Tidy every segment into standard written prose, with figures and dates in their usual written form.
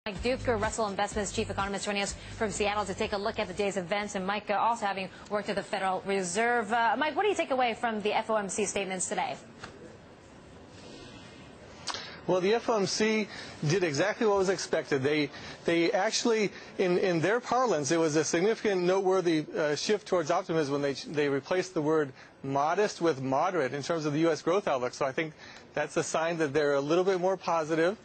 Mike Dueker, Russell Investments chief economist, joining us from Seattle to take a look at the day's events. And Mike, also having worked at the Federal Reserve. Mike, what do you take away from the FOMC statements today? Well, the FOMC did exactly what was expected. They actually, in their parlance, it was a significant, noteworthy shift towards optimism when they replaced the word modest with moderate in terms of the U.S. growth outlook. So I think that's a sign that they're a little bit more positive.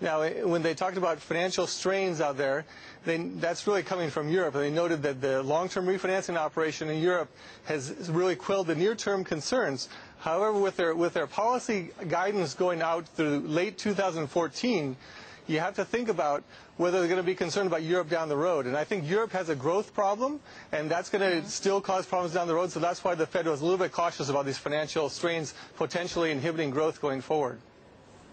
Now, when they talked about financial strains out there, that's really coming from Europe. And they noted that the long-term refinancing operation in Europe has really quelled the near-term concerns. However, with their policy guidance going out through late 2014, you have to think about whether they're going to be concerned about Europe down the road. And I think Europe has a growth problem, and that's going to still cause problems down the road. So that's why the Fed was a little bit cautious about these financial strains potentially inhibiting growth going forward.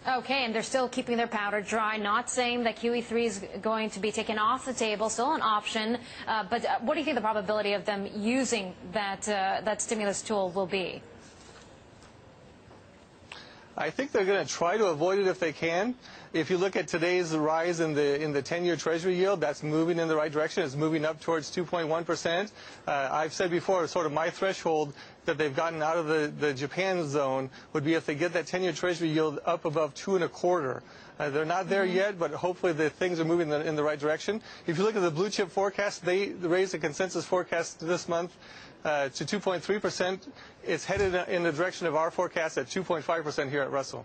Okay, and they're still keeping their powder dry, not saying that QE3 is going to be taken off the table, still an option. But what do you think the probability of them using that stimulus tool will be? I think they're going to try to avoid it if they can. If you look at today's rise in the 10-year Treasury yield, that's moving in the right direction. It's moving up towards 2.1%. I've said before, sort of my threshold that they've gotten out of the Japan zone would be if they get that 10-year Treasury yield up above 2.25. They're not there yet, but hopefully the things are moving in the right direction. If you look at the blue chip forecast, they raised the consensus forecast this month to 2.3%. It's headed in the direction of our forecast at 2.5% here at Russell.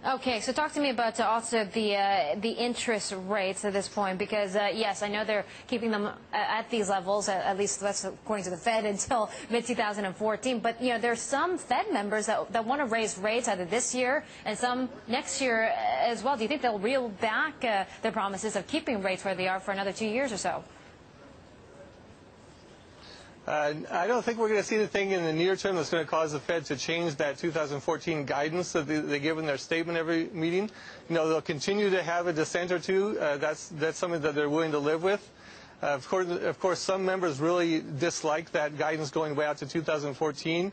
Okay, so talk to me about also the interest rates at this point, because yes, I know they're keeping them at these levels, at least that's according to the Fed, until mid-2014. But you know, there's some Fed members that want to raise rates either this year and some next year as well. Do you think they'll reel back their promises of keeping rates where they are for another 2 years or so? I don't think we're going to see anything in the near term that's going to cause the Fed to change that 2014 guidance that they give in their statement every meeting. You know, they'll continue to have a dissent or two. That's something that they're willing to live with. Of course, some members really dislike that guidance going way out to 2014.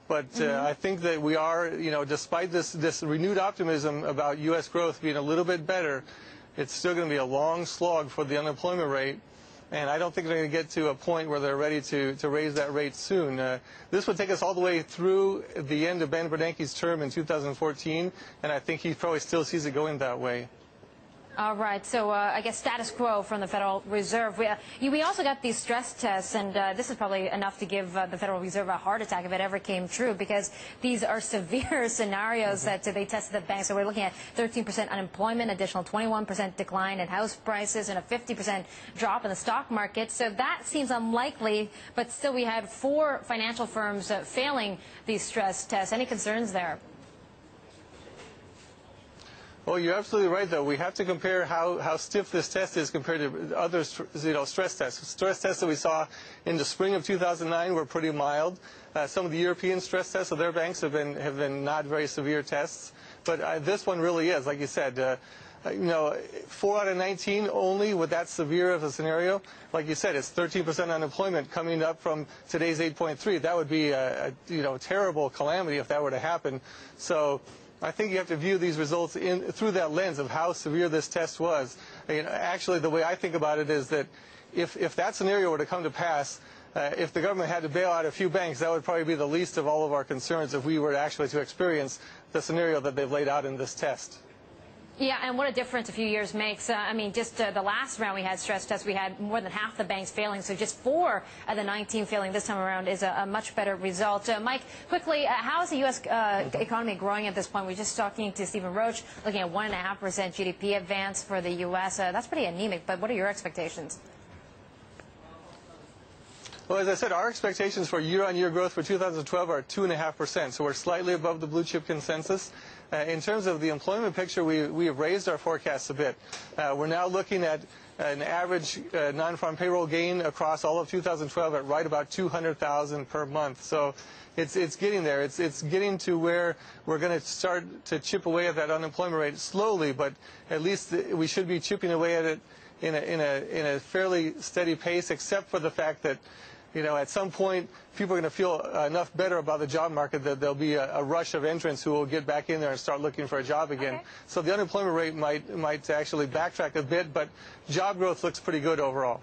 But I think that we are, you know, despite this renewed optimism about U.S. growth being a little bit better, it's still going to be a long slog for the unemployment rate. And I don't think they're going to get to a point where they're ready to raise that rate soon. This would take us all the way through the end of Ben Bernanke's term in 2014, and I think he probably still sees it going that way. All right, so I guess status quo from the Federal Reserve. We also got these stress tests, and this is probably enough to give the Federal Reserve a heart attack if it ever came true, because these are severe scenarios that they tested the banks. So we're looking at 13% unemployment, additional 21% decline in house prices, and a 50% drop in the stock market. So that seems unlikely, but still we had 4 financial firms failing these stress tests. Any concerns there? Well, you're absolutely right, though. We have to compare how stiff this test is compared to other stress tests. Stress tests that we saw in the spring of 2009 were pretty mild. Some of the European stress tests of their banks have been not very severe tests. But this one really is, like you said, you know, 4 out of 19 only with that severe of a scenario. Like you said, it's 13% unemployment coming up from today's 8.3. That would be a terrible calamity if that were to happen. So I think you have to view these results through that lens of how severe this test was. I mean, actually, the way I think about it is that if that scenario were to come to pass, if the government had to bail out a few banks, that would probably be the least of all of our concerns if we were actually to experience the scenario that they've laid out in this test. Yeah, and what a difference a few years makes. I mean, just the last round we had stress tests, we had more than half the banks failing. So just 4 of the 19 failing this time around is a much better result. Mike, quickly, how is the U.S. economy growing at this point? We're just talking to Stephen Roach, looking at 1.5% GDP advance for the U.S. That's pretty anemic, but what are your expectations? Well, as I said, our expectations for year-on-year growth for 2012 are 2.5%, so we're slightly above the blue chip consensus. In terms of the employment picture, we have raised our forecasts a bit. We're now looking at an average non-farm payroll gain across all of 2012 at right about 200,000 per month. So it's getting there. It's getting to where we're going to start to chip away at that unemployment rate slowly, but at least we should be chipping away at it in a fairly steady pace, except for the fact that at some point, people are going to feel enough better about the job market that there'll be a rush of entrants who will get back in there and start looking for a job again. Okay. So the unemployment rate might actually backtrack a bit, but job growth looks pretty good overall.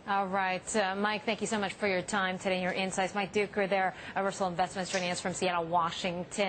All right. Mike, thank you so much for your time today and your insights. Mike Dueker there, Versal Investments, joining us from Seattle, Washington.